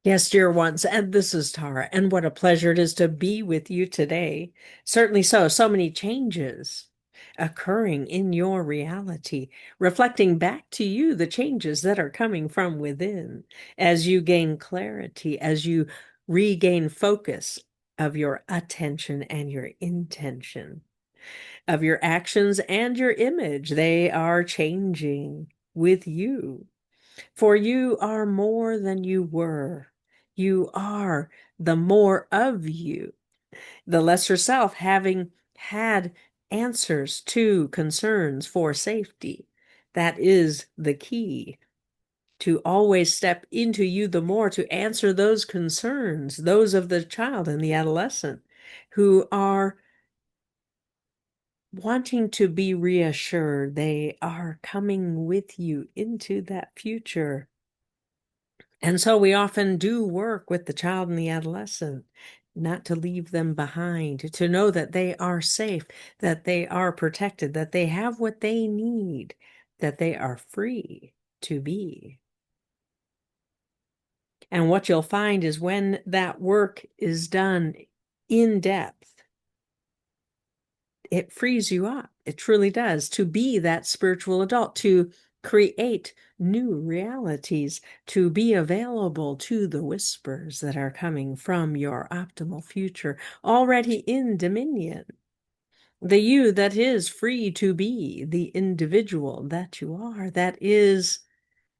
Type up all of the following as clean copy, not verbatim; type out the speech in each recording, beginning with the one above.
Yes, dear ones, and this is Tara, and what a pleasure it is to be with you today. Certainly so many changes occurring in your reality, reflecting back to you the changes that are coming from within as you gain clarity, as you regain focus of your attention and your intention, of your actions and your image. They are changing with you. For you are more than you were. You are the more of you, the lesser self, having had answers to concerns for safety. That is the key, to always step into you the more, to answer those concerns, those of the child and the adolescent who are wanting to be reassured. They are coming with you into that future. And so we often do work with the child and the adolescent, not to leave them behind, to know that they are safe, that they are protected, that they have what they need, that they are free to be. And what you'll find is when that work is done in depth, it frees you up. It truly does, to be that spiritual adult, to create new realities, to be available to the whispers that are coming from your optimal future, already in dominion. The you that is free to be the individual that you are, that is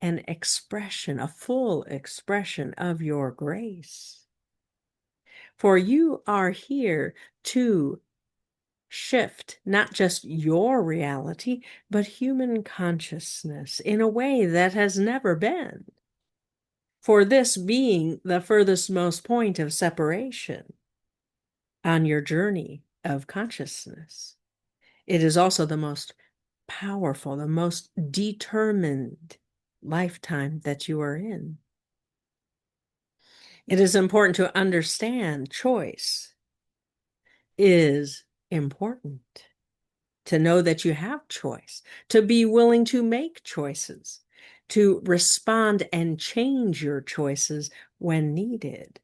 an expression, a full expression of your grace. For you are here to shift not just your reality, but human consciousness in a way that has never been. For this being the furthest most point of separation on your journey of consciousness, it is also the most powerful, the most determined lifetime that you are in. It is important to understand choice is important. To know that you have choice, to be willing to make choices, to respond and change your choices when needed.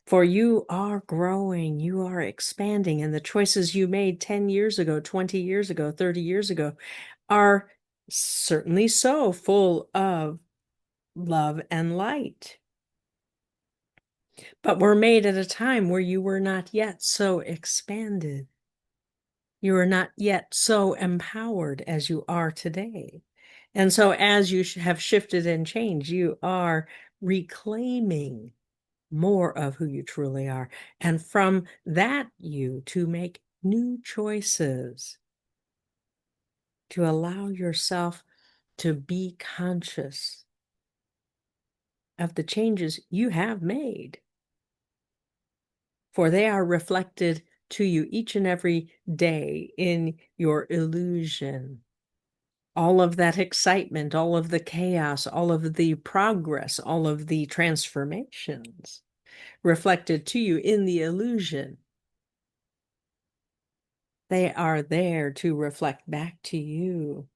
For you are growing, you are expanding, and the choices you made 10 years ago, 20 years ago, 30 years ago are certainly so full of love and light, but were made at a time where you were not yet so expanded. You are not yet so empowered as you are today. And so as you have shifted and changed, you are reclaiming more of who you truly are. And from that, you to make new choices, to allow yourself to be conscious of the changes you have made. For they are reflected to you each and every day in your illusion. All of that excitement, all of the chaos, all of the progress, all of the transformations reflected to you in the illusion. They are there to reflect back to you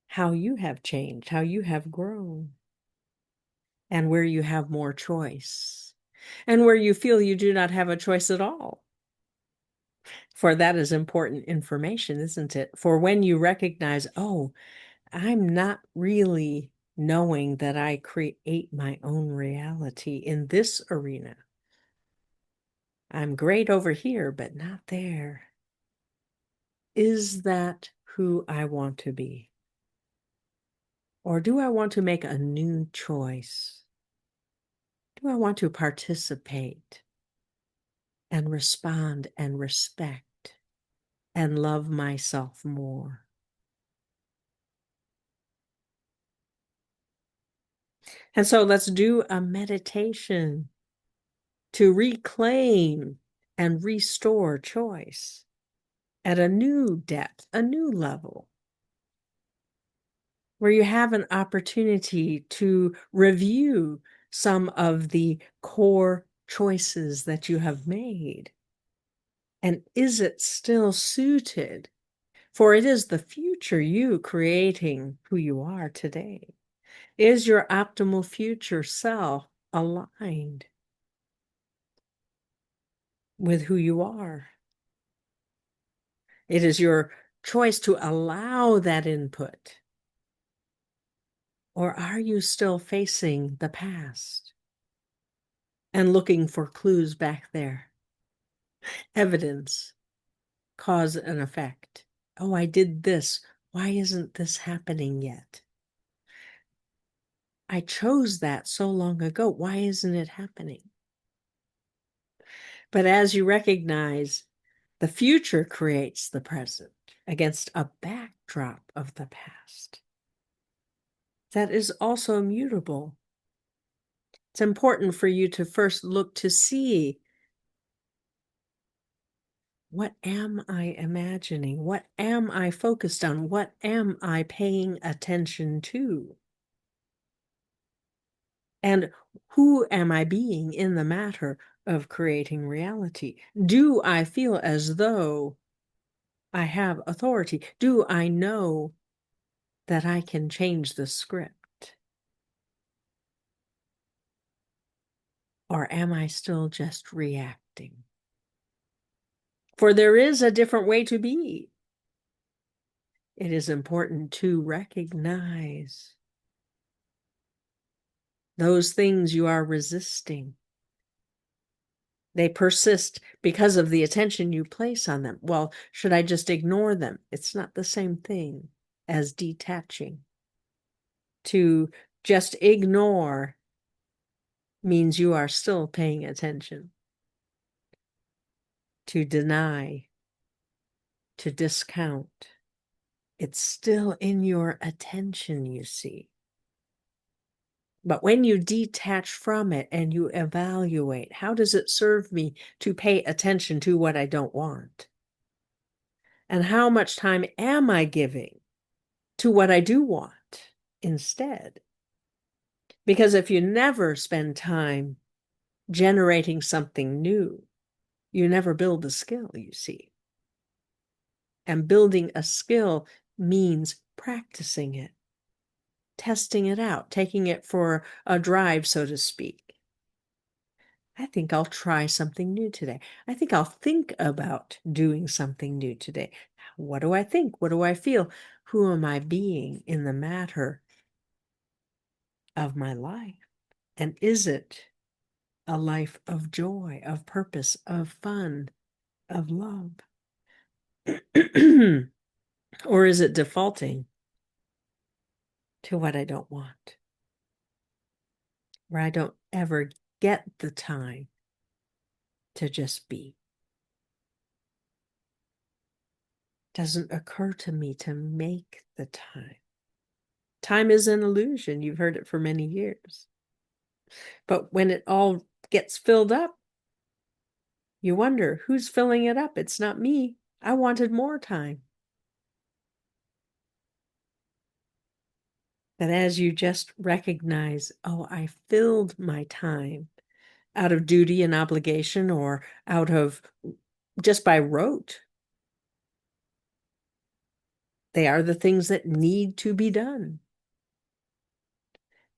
how you have changed, how you have grown, and where you have more choice, and where you feel you do not have a choice at all. For that is important information, isn't it? For when you recognize, oh, I'm not really knowing that I create my own reality in this arena. I'm great over here, but not there. Is that who I want to be? Or do I want to make a new choice? Do I want to participate and respond and respect and love myself more? And so let's do a meditation to reclaim and restore choice at a new depth, a new level, where you have an opportunity to review some of the core choices that you have made. And is it still suited? For it is the future you creating who you are today. Is your optimal future self aligned with who you are? It is your choice to allow that input. Or are you still facing the past and looking for clues back there? Evidence, cause and effect. Oh, I did this. Why isn't this happening yet? I chose that so long ago. Why isn't it happening? But as you recognize, the future creates the present against a backdrop of the past that is also mutable. It's important for you to first look to see, what am I imagining? What am I focused on? What am I paying attention to? And who am I being in the matter of creating reality? Do I feel as though I have authority? Do I know that I can change the script? Or am I still just reacting? For there is a different way to be. It is important to recognize those things you are resisting. They persist because of the attention you place on them. Well, should I just ignore them? It's not the same thing as detaching. To just ignore means you are still paying attention. To deny, to discount, it's still in your attention, you see. But when you detach from it and you evaluate, how does it serve me to pay attention to what I don't want? And how much time am I giving to what I do want instead? Because if you never spend time generating something new, you never build a skill, you see. And building a skill means practicing it, testing it out, taking it for a drive, so to speak. I think I'll try something new today. I think I'll think about doing something new today. What do I think? What do I feel? Who am I being in the matter of my life? And is it a life of joy, of purpose, of fun, of love? Or is it defaulting to what I don't want? Where I don't ever get the time to just be. Doesn't occur to me to make the time. Time is an illusion. You've heard it for many years. But when it all gets filled up, you wonder, who's filling it up? It's not me. I wanted more time. But as you just recognize, oh, I filled my time out of duty and obligation, or out of just by rote. They are the things that need to be done.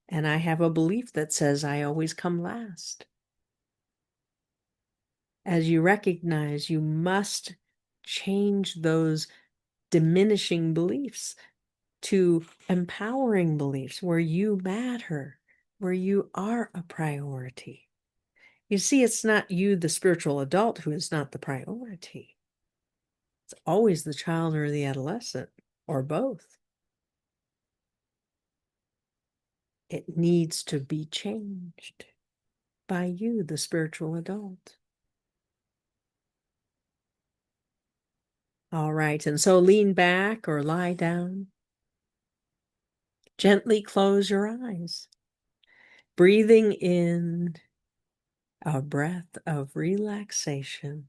And I have a belief that says I always come last. As you recognize, you must change those diminishing beliefs to empowering beliefs where you matter, where you are a priority. You see, it's not you, the spiritual adult, who is not the priority. It's always the child or the adolescent, or both. It needs to be changed by you, the spiritual adult. All right, and so lean back or lie down. Gently close your eyes, breathing in a breath of relaxation,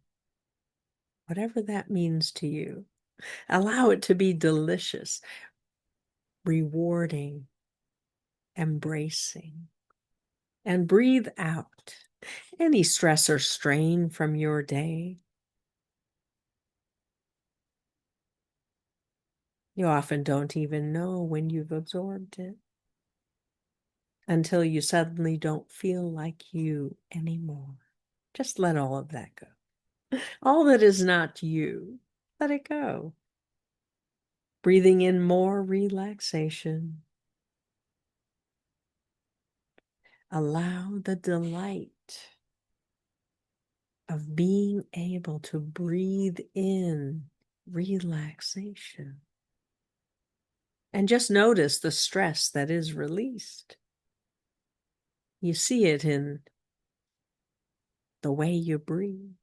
whatever that means to you. Allow it to be delicious, rewarding, embracing, and breathe out any stress or strain from your day. You often don't even know when you've absorbed it. until you suddenly don't feel like you anymore. Just let all of that go. All that is not you, let it go. Breathing in more relaxation. Allow the delight of being able to breathe in relaxation. And just notice the stress that is released. You see it in the way you breathe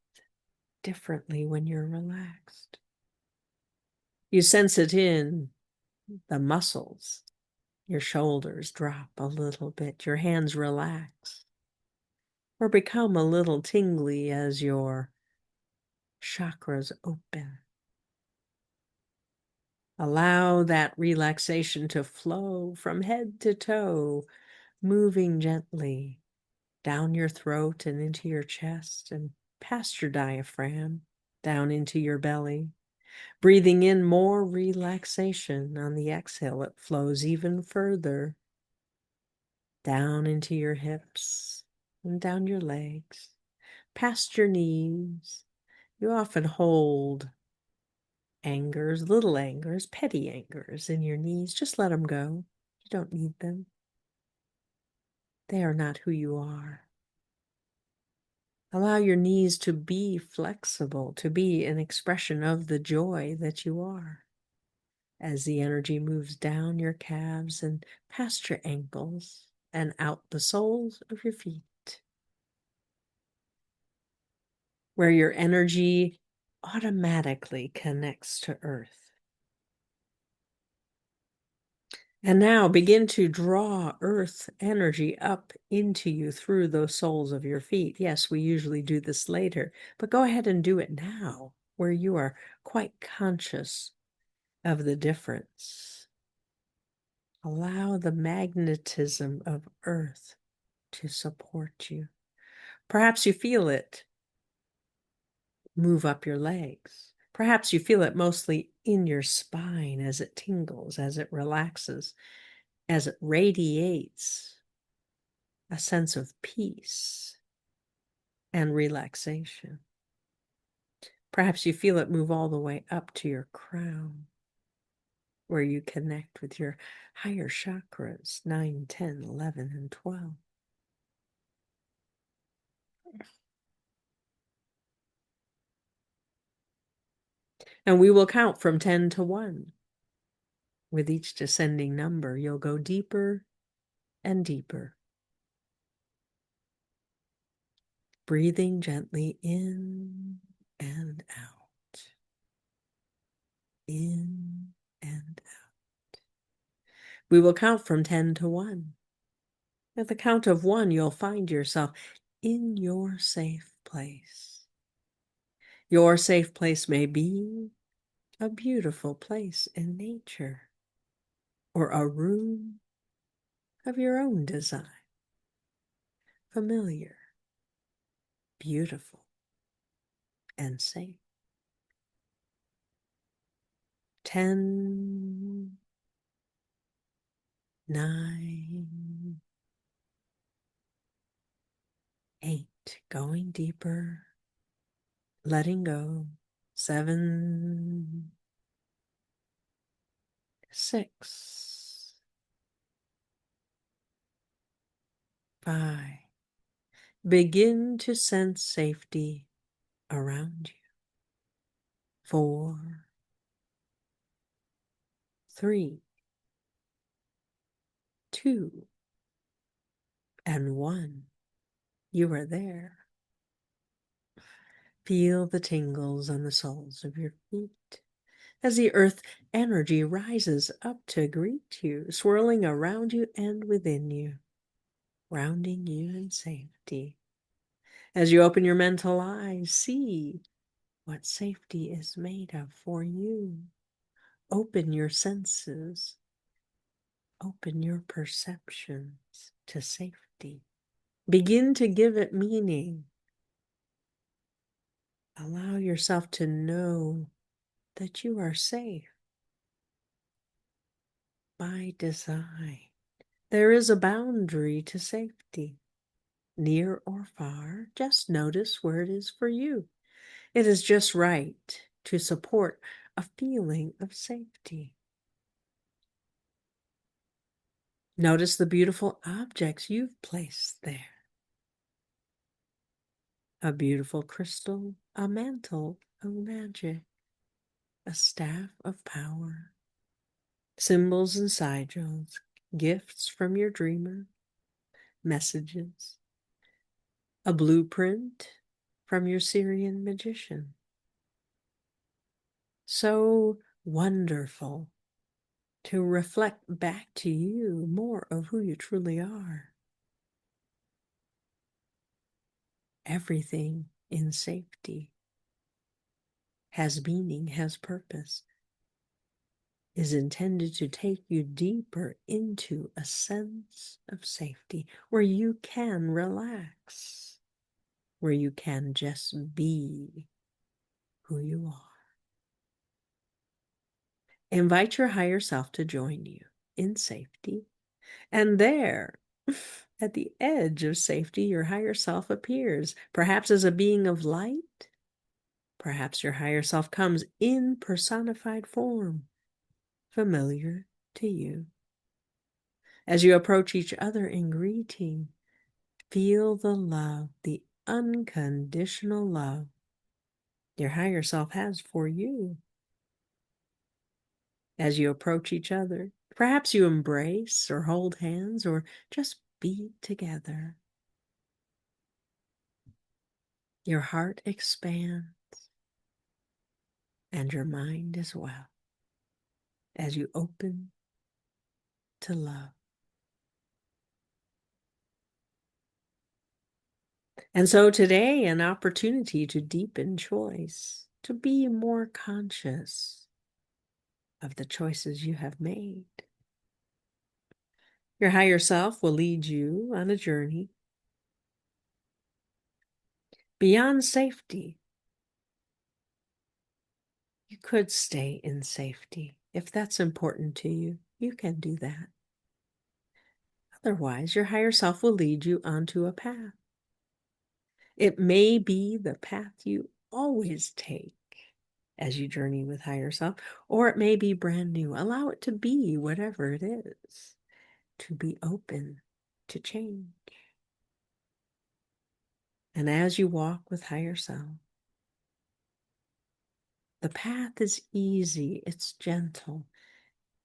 differently when you're relaxed. You sense it in the muscles. Your shoulders drop a little bit, your hands relax, or become a little tingly as your chakras open. Allow that relaxation to flow from head to toe, moving gently down your throat and into your chest and past your diaphragm, down into your belly. Breathing in more relaxation. On the exhale, it flows even further down into your hips and down your legs, past your knees. You often hold angers, little angers, petty angers in your knees. Just let them go. You don't need them. They are not who you are. Allow your knees to be flexible, to be an expression of the joy that you are. As the energy moves down your calves and past your ankles and out the soles of your feet, where your energy automatically connects to earth. And now begin to draw earth energy up into you through those soles of your feet. Yes, we usually do this later, but go ahead and do it now, where you are quite conscious of the difference. Allow the magnetism of earth to support you. Perhaps you feel it move up your legs. Perhaps you feel it mostly in your spine as it tingles, as it relaxes, as it radiates a sense of peace and relaxation. Perhaps you feel it move all the way up to your crown, where you connect with your higher chakras, 9, 10, 11, and 12. And we will count from 10 to 1. With each descending number, you'll go deeper and deeper. Breathing gently in and out. In and out. We will count from 10 to 1. At the count of 1, you'll find yourself in your safe place. Your safe place may be a beautiful place in nature or a room of your own design. Familiar, beautiful, and safe. 10, 9, 8, going deeper, letting go. 7, 6, 5. Begin to sense safety around you. 4, 3, 2, and 1. You are there. Feel the tingles on the soles of your feet as the earth energy rises up to greet you, swirling around you and within you, grounding you in safety. As you open your mental eyes, see what safety is made of for you. Open your senses. Open your perceptions to safety. Begin to give it meaning. Allow yourself to know that you are safe by design. There is a boundary to safety, near or far. Just notice where it is for you. It is just right to support a feeling of safety. Notice the beautiful objects you've placed there. A beautiful crystal, a mantle of magic, a staff of power, symbols and sigils, gifts from your dreamer, messages, a blueprint from your Syrian magician. So wonderful to reflect back to you more of who you truly are. Everything in safety has meaning, has purpose, is intended to take you deeper into a sense of safety where you can relax, where you can just be who you are. Invite your higher self to join you in safety, and there, at the edge of safety, your higher self appears, perhaps as a being of light. Perhaps your higher self comes in personified form, familiar to you. As you approach each other in greeting, feel the love, the unconditional love your higher self has for you. As you approach each other, perhaps you embrace or hold hands or just be together. Your heart expands and your mind as well as you open to love. And so today, an opportunity to deepen choice, to be more conscious of the choices you have made. Your higher self will lead you on a journey beyond safety. You could stay in safety. If that's important to you, you can do that. Otherwise, your higher self will lead you onto a path. It may be the path you always take as you journey with higher self, or it may be brand new. Allow it to be whatever it is, to be open to change. And as you walk with higher self, the path is easy, it's gentle,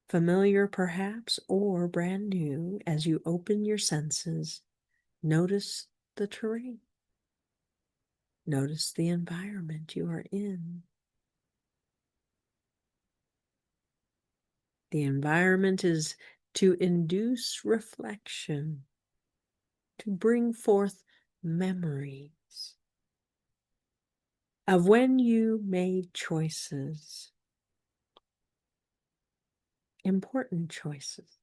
familiar perhaps, or brand new. As you open your senses, notice the terrain. Notice the environment you are in. The environment is to induce reflection, to bring forth memories of when you made choices, important choices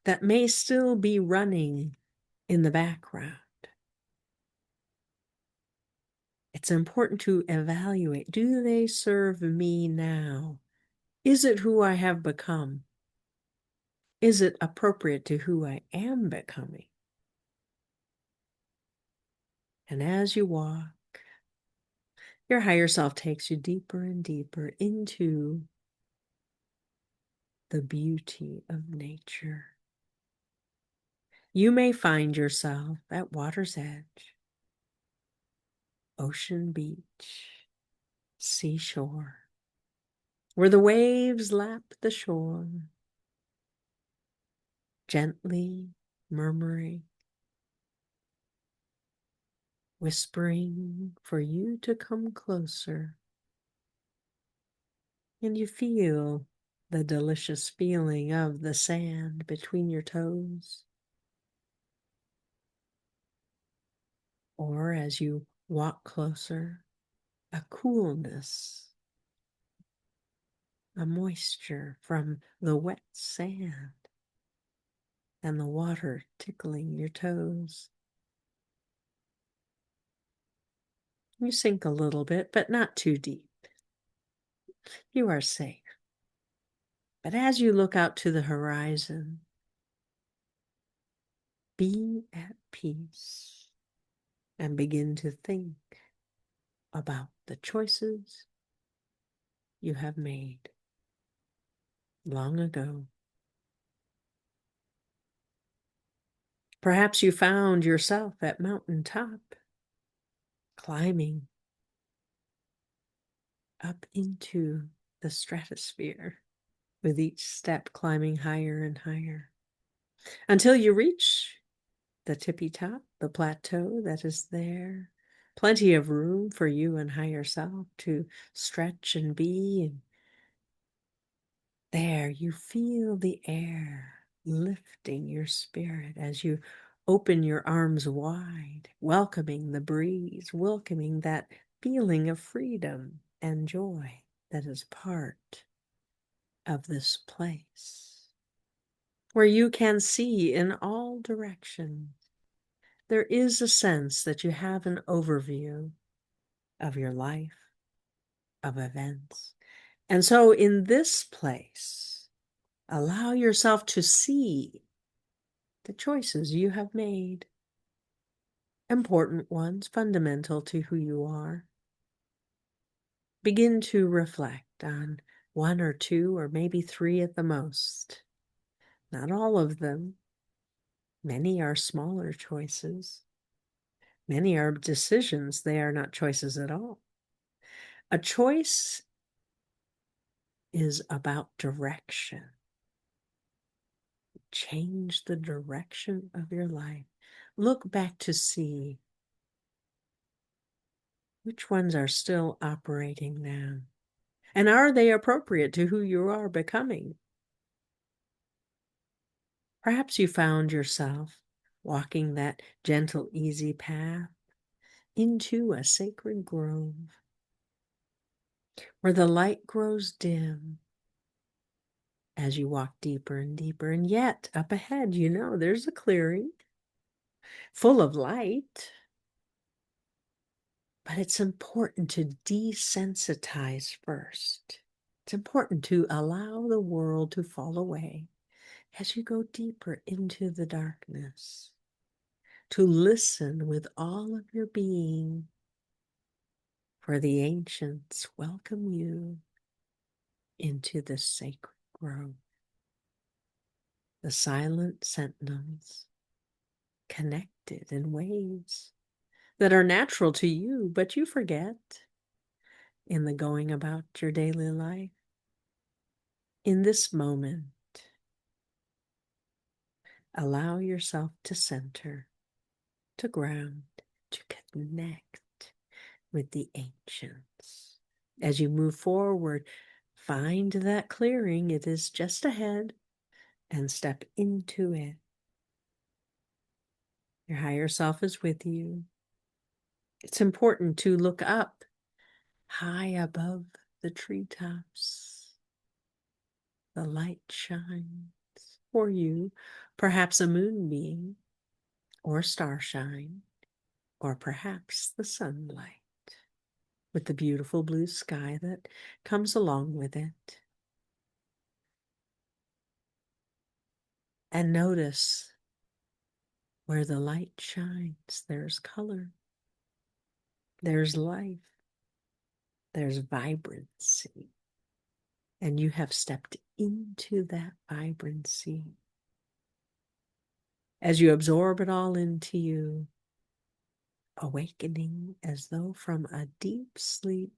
that may still be running in the background. It's important to evaluate, do they serve me now? Is it who I have become? Is it appropriate to who I am becoming? And as you walk, your higher self takes you deeper and deeper into the beauty of nature. You may find yourself at water's edge, ocean beach, seashore, where the waves lap the shore, gently murmuring, whispering for you to come closer. And you feel the delicious feeling of the sand between your toes. Or as you walk closer, a coolness, a moisture from the wet sand and the water tickling your toes. You sink a little bit, but not too deep. You are safe. But as you look out to the horizon, Be at peace and begin to think about the choices you have made long ago. Perhaps you found yourself at mountaintop, climbing up into the stratosphere, with each step climbing higher and higher, until you reach the tippy top, the plateau that is there. Plenty of room for you and higher self to stretch and be. And there you feel the air lifting your spirit as you open your arms wide, welcoming the breeze, welcoming that feeling of freedom and joy that is part of this place, where you can see in all directions. There is a sense that you have an overview of your life, of events. And so in this place, allow yourself to see the choices you have made, important ones, fundamental to who you are. Begin to reflect on one or two or maybe three at the most. Not all of them. Many are smaller choices. Many are decisions. They are not choices at all. A choice is about direction. Change the direction of your life. Look back to see which ones are still operating now. And are they appropriate to who you are becoming? Perhaps you found yourself walking that gentle, easy path into a sacred grove where the light grows dim as you walk deeper and deeper. And yet, up ahead, you know, there's a clearing full of light. But it's important to desensitize first. It's important to allow the world to fall away as you go deeper into the darkness, to listen with all of your being, for the ancients welcome you into the sacred grove. The silent sentinels, connected in ways that are natural to you, but you forget in the going about your daily life. In this moment, allow yourself to center, to ground, to connect with the ancients. As you move forward, find that clearing. It is just ahead, and step into it. Your higher self is with you. It's important to look up high above the treetops. The light shines for you, perhaps a moonbeam or starshine, or perhaps the sunlight with the beautiful blue sky that comes along with it. And notice where the light shines, there's color, there's life, there's vibrancy. And you have stepped into that vibrancy. As you absorb it all into you, awakening as though from a deep sleep,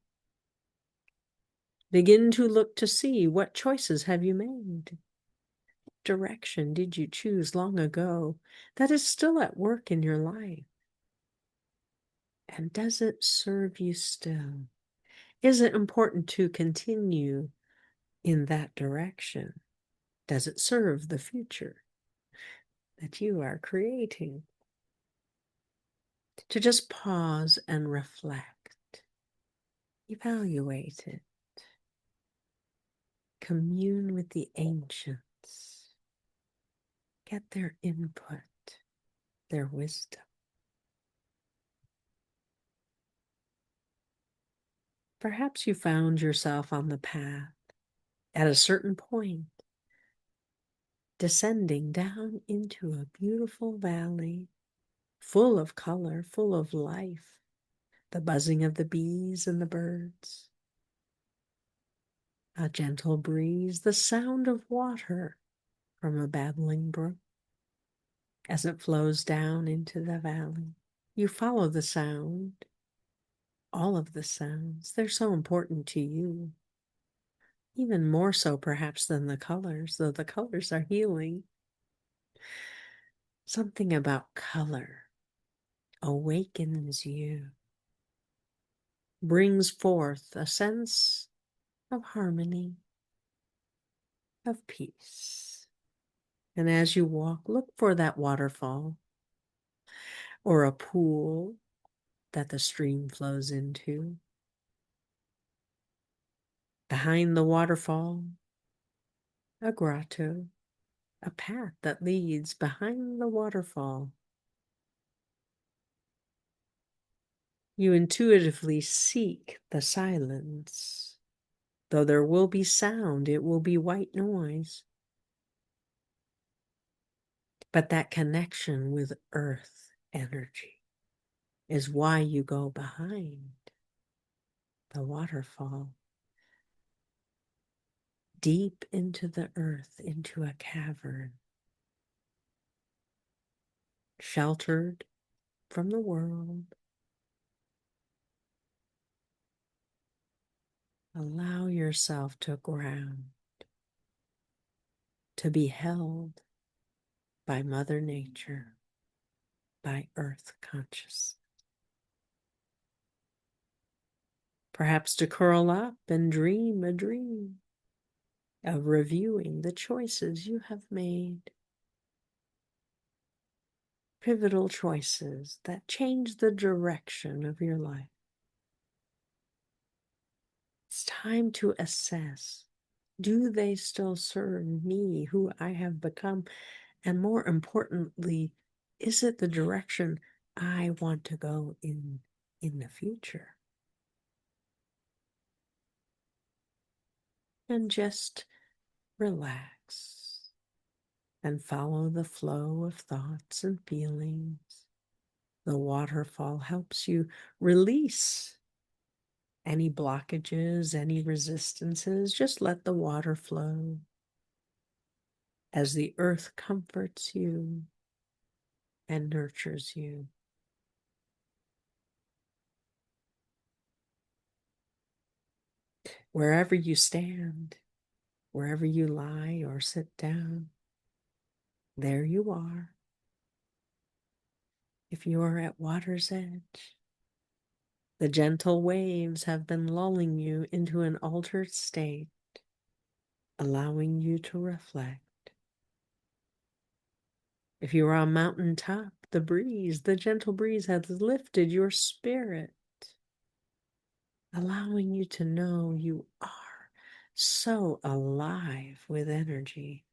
begin to look to see what choices have you made. What direction did you choose long ago that is still at work in your life? And does it serve you still? Is it important to continue in that direction? Does it serve the future that you are creating? To just pause and reflect, evaluate it, commune with the ancients, get their input, their wisdom. Perhaps you found yourself on the path at a certain point descending down into a beautiful valley, full of color, full of life, the buzzing of the bees and the birds, a gentle breeze, the sound of water from a babbling brook as it flows down into the valley. You follow the sound, all of the sounds. They're so important to you, even more so perhaps than the colors, though the colors are healing. Something about color awakens you, brings forth a sense of harmony, of peace. And as you walk, look for that waterfall or a pool that the stream flows into. Behind the waterfall, a grotto, a path that leads behind the waterfall. You intuitively seek the silence. Though there will be sound, it will be white noise. But that connection with earth energy is why you go behind the waterfall, deep into the earth, into a cavern, sheltered from the world. Allow yourself to ground, to be held by Mother Nature, by Earth consciousness. Perhaps to curl up and dream a dream of reviewing the choices you have made. Pivotal choices that change the direction of your life. It's time to assess, do they still serve me, who I have become? And more importantly, is it the direction I want to go in the future? And just relax and follow the flow of thoughts and feelings. The waterfall helps you release any blockages, any resistances. Just let the water flow as the earth comforts you and nurtures you. Wherever you stand, wherever you lie or sit down, there you are. If you are at water's edge, the gentle waves have been lulling you into an altered state, allowing you to reflect. If you are on mountain top, the breeze, the gentle breeze has lifted your spirit, allowing you to know you are so alive with energy,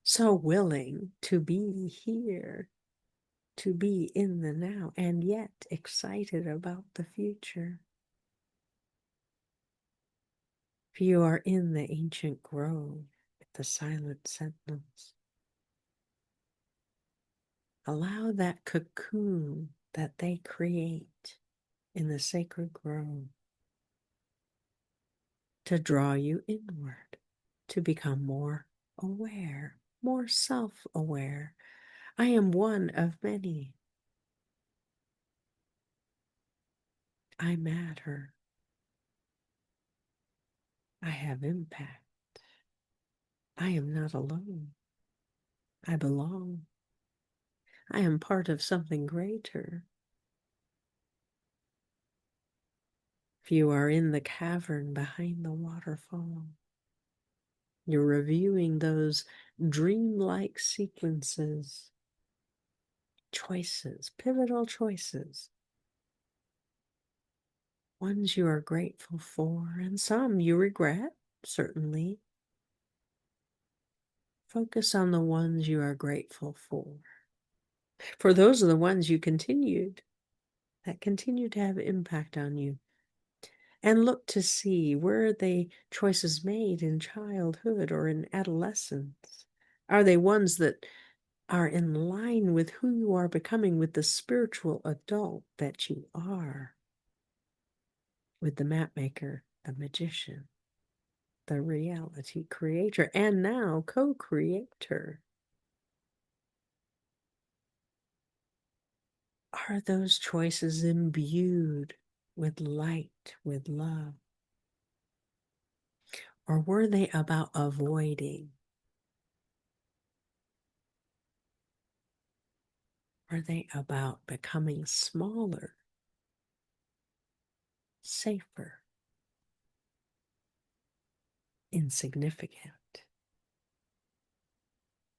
so willing to be here, to be in the now, and yet excited about the future. If you are in the ancient grove with the silent sentinels, allow that cocoon that they create in the sacred grove to draw you inward, to become more aware, more self-aware. I am one of many. I matter. I have impact. I am not alone. I belong. I am part of something greater. If you are in the cavern behind the waterfall, you're reviewing those dreamlike sequences, choices, pivotal choices, ones you are grateful for, and some you regret, certainly. Focus on the ones you are grateful for those are the ones that continue to have impact on you. and look to see, were they choices made in childhood or in adolescence? Are they ones that are in line with who you are becoming, with the spiritual adult that you are, with the map maker, the magician, the reality creator, and now co-creator? Are those choices imbued with light, with love? Or were they about avoiding? Were they about becoming smaller, safer, insignificant?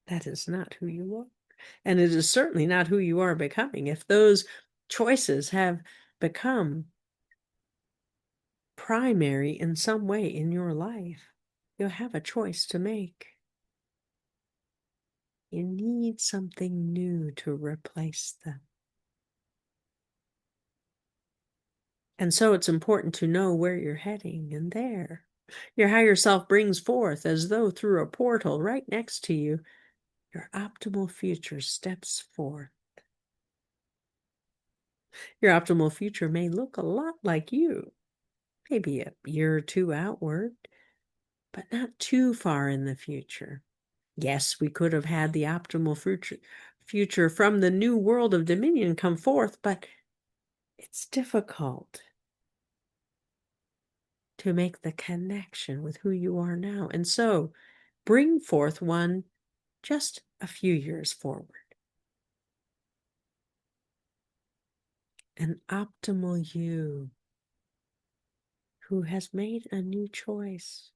That is not who you are. And it is certainly not who you are becoming. If those choices have become primary in some way in your life, you'll have a choice to make. You need something new to replace them. And so it's important to know where you're heading, and there, your higher self brings forth, as though through a portal right next to you, your optimal future steps forth. Your optimal future may look a lot like you, maybe a year or two outward, but not too far in the future. Yes, we could have had the optimal future from the new world of dominion come forth, but it's difficult to make the connection with who you are now. And so bring forth one just a few years forward. An optimal you who has made a new choice,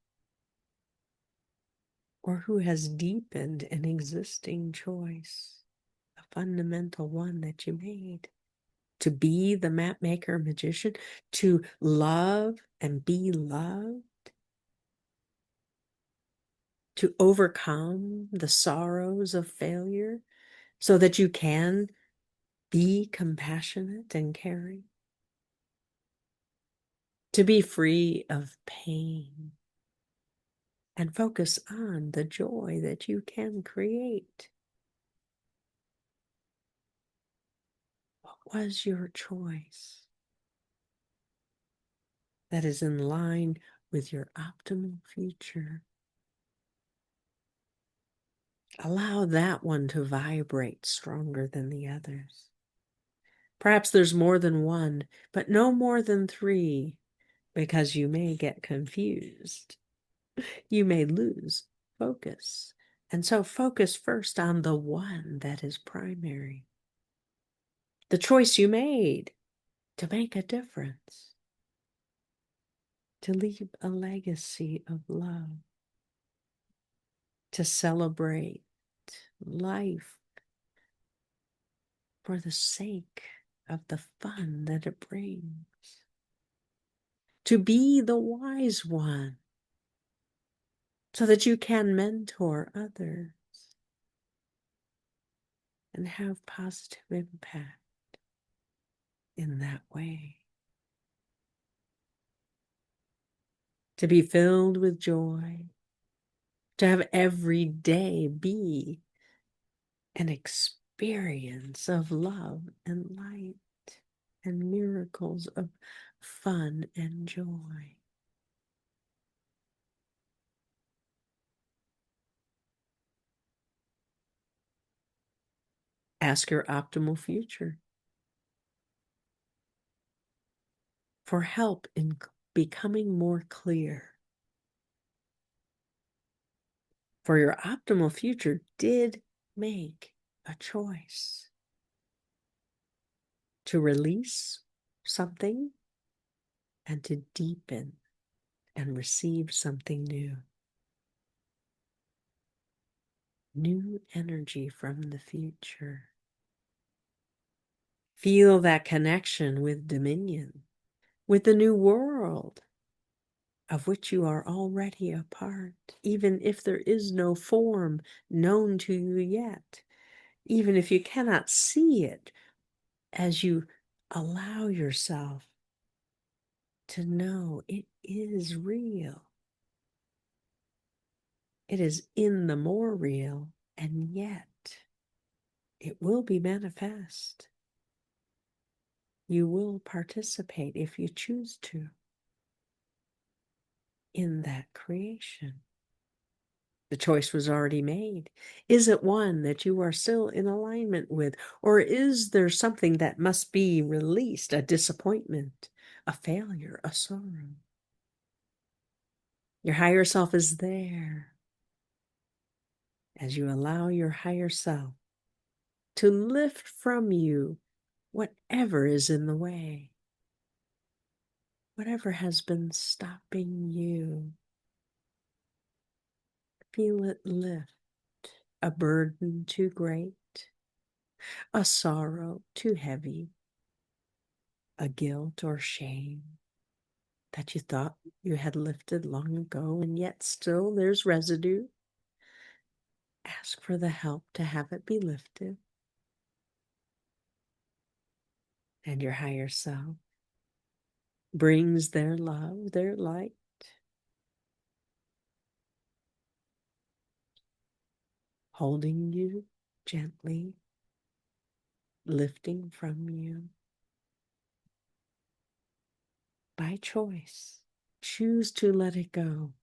or who has deepened an existing choice, a fundamental one that you made. To be the map maker magician, to love and be loved, to overcome the sorrows of failure so that you can be compassionate and caring, to be free of pain and focus on the joy that you can create. What was your choice that is in line with your optimal future? Allow that one to vibrate stronger than the others. Perhaps there's more than one, but no more than three, because you may get confused. You may lose focus. And so focus first on the one that is primary. The choice you made to make a difference, to leave a legacy of love, to celebrate life for the sake of the fun that it brings, to be the wise one so that you can mentor others and have positive impact in that way. To be filled with joy, to have every day be an experience of love and light and miracles of fun and joy. Ask your optimal future for help in becoming more clear. For your optimal future did make a choice to release something and to deepen and receive something new. New energy from the future. Feel that connection with dominion, with the new world of which you are already a part, even if there is no form known to you yet, even if you cannot see it, as you allow yourself to know it is real. It is in the more real, and yet it will be manifest. You will participate if you choose to in that creation. The choice was already made. Is it one that you are still in alignment with? Or is there something that must be released, a disappointment, a failure, a sorrow? Your higher self is there as you allow your higher self to lift from you whatever is in the way, whatever has been stopping you. Feel it lift. A burden too great, a sorrow too heavy, a guilt or shame that you thought you had lifted long ago, and yet still there's residue. Ask for the help to have it be lifted. And your higher self brings their love, their light, holding you gently, lifting from you. By choice, choose to let it go.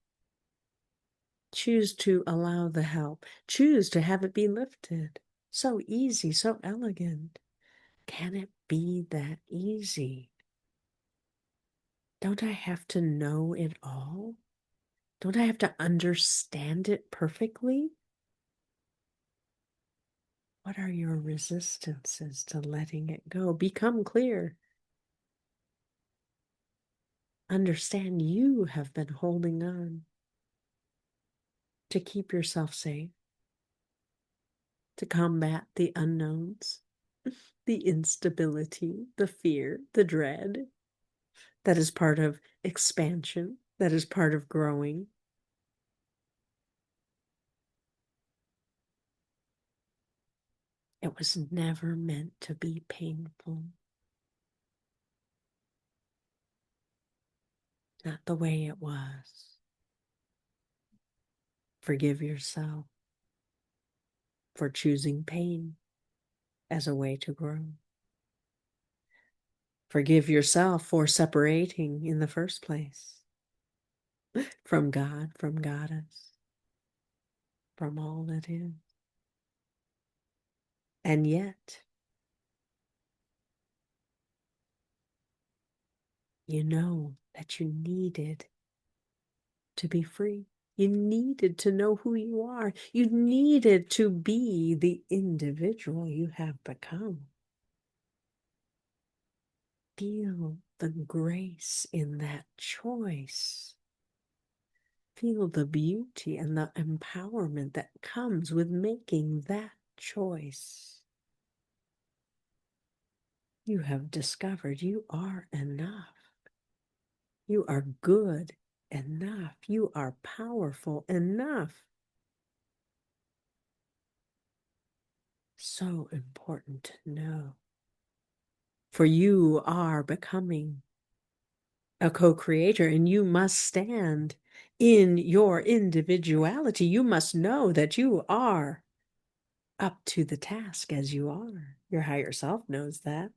Choose to allow the help. Choose to have it be lifted. So easy, so elegant. Can it be that easy? Don't I have to know it all? Don't I have to understand it perfectly? What are your resistances to letting it go? Become clear. Understand you have been holding on to keep yourself safe, to combat the unknowns, the instability, the fear, the dread. That is part of expansion. That is part of growing. It was never meant to be painful. Not the way it was. Forgive yourself for choosing pain as a way to grow. Forgive yourself for separating in the first place from God, from Goddess, from all that is. And yet, you know that you needed to be free. You needed to know who you are. You needed to be the individual you have become. Feel the grace in that choice. Feel the beauty and the empowerment that comes with making that choice. You have discovered you are enough. You are good enough. You are powerful enough. So important to know. For you are becoming a co-creator, and you must stand in your individuality. You must know that you are up to the task as you are. Your higher self knows that.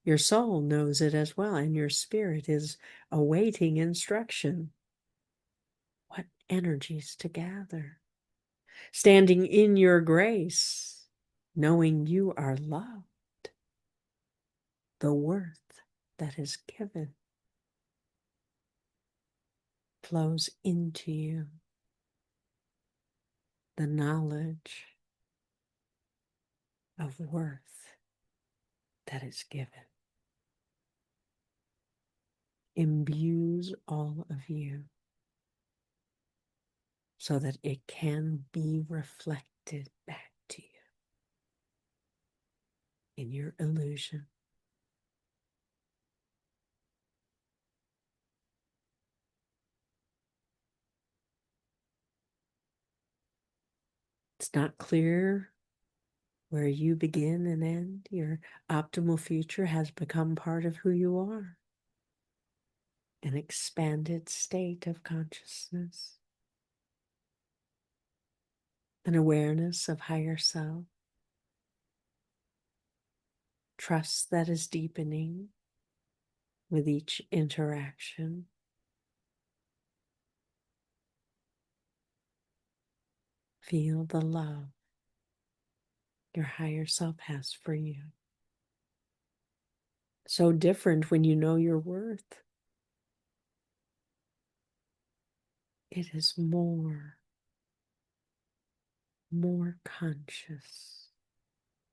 Your soul knows it as well, and your spirit is awaiting instruction. What energies to gather. Standing in your grace, knowing you are loved, the worth that is given flows into you. The knowledge of worth that is given imbues all of you so that it can be reflected back to you in your illusion. It's not clear where you begin and end. Your optimal future has become part of who you are. an expanded state of consciousness, an awareness of higher self, trust that is deepening with each interaction. Feel the love your higher self has for you. So different when you know your worth. It is more conscious,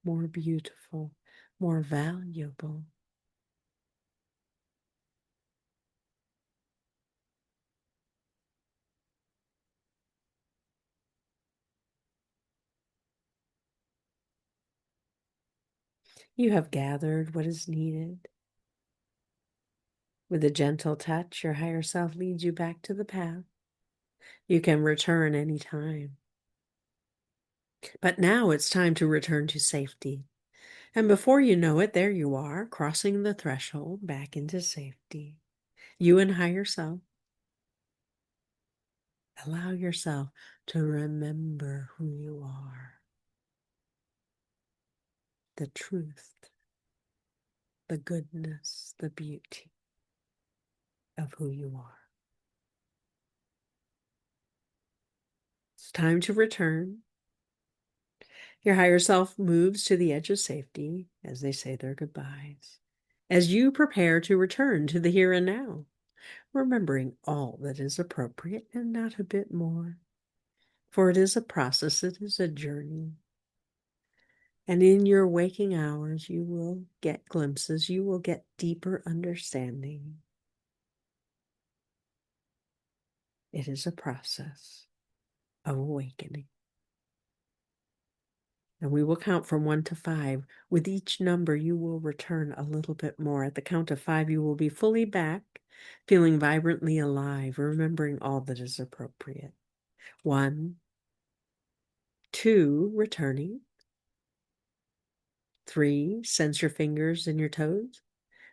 more beautiful, more valuable. You have gathered what is needed. With a gentle touch, your higher self leads you back to the path. You can return anytime. But now it's time to return to safety. And before you know it, there you are, crossing the threshold back into safety. You and higher self. Allow yourself to remember who you are. The truth, the goodness, the beauty of who you are. It's time to return. Your higher self moves to the edge of safety as they say their goodbyes. As you prepare to return to the here and now, remembering all that is appropriate and not a bit more. For it is a process, it is a journey. And in your waking hours, you will get glimpses, you will get deeper understanding. It is a process of awakening. And we will count from 1 to 5. With each number, you will return a little bit more. At the count of 5, you will be fully back, feeling vibrantly alive, remembering all that is appropriate. 1, 2, returning. 3, sense your fingers and your toes.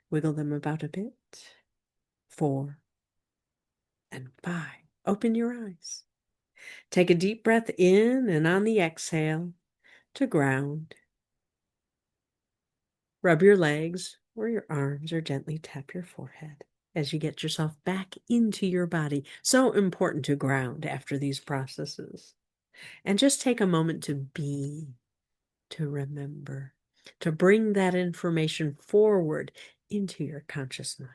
Wiggle them about a bit. 4, and 5. Open your eyes. Take a deep breath in, and on the exhale, to ground. Rub your legs or your arms or gently tap your forehead as you get yourself back into your body. So important to ground after these processes. And just take a moment to be, to remember, to bring that information forward into your conscious mind.